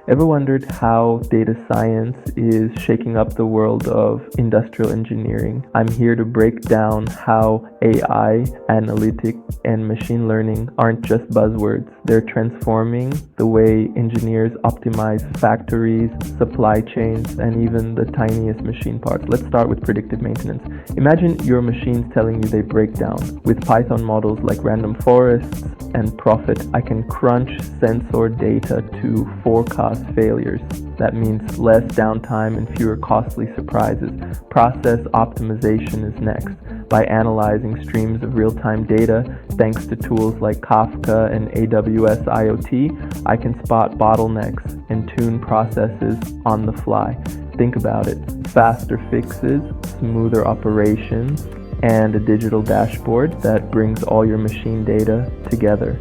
Ever wondered how data science is shaking up the world of industrial engineering? I'm here to break down how AI, analytics, and machine learning aren't just buzzwords. They're transforming the way engineers optimize factories, supply chains, and even the tiniest machine parts. Let's start with predictive maintenance. Imagine your machines telling you they break down. With Python models like random forests and Profit, I can crunch sensor data to forecast failures. That means less downtime and fewer costly surprises. Process optimization is next. By analyzing streams of real-time data, thanks to tools like Kafka and AWS IoT, I can spot bottlenecks and tune processes on the fly. Think about it. Faster fixes, smoother operations, and a digital dashboard that brings all your machine data together.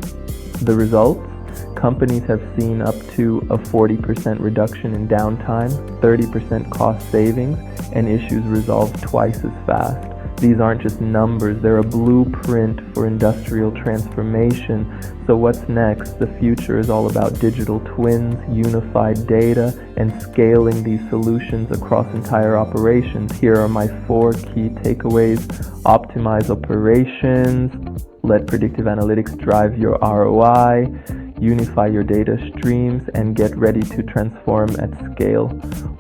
The results? Companies have seen up to a 40% reduction in downtime, 30% cost savings, and issues resolved twice as fast. These aren't just numbers, they're a blueprint for industrial transformation. So what's next? The future is all about digital twins, unified data, and scaling these solutions across entire operations. Here are my 4 key takeaways. Optimize operations, let predictive analytics drive your ROI, unify your data streams, and get ready to transform at scale.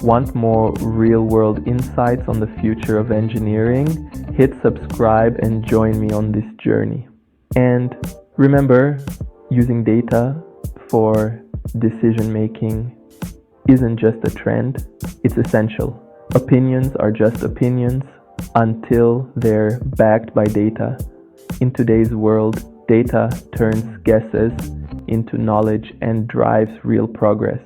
Want more real-world insights on the future of engineering? Hit subscribe and join me on this journey. And remember, using data for decision making isn't just a trend, it's essential. Opinions are just opinions until they're backed by data. In today's world, data turns guesses into knowledge and drives real progress.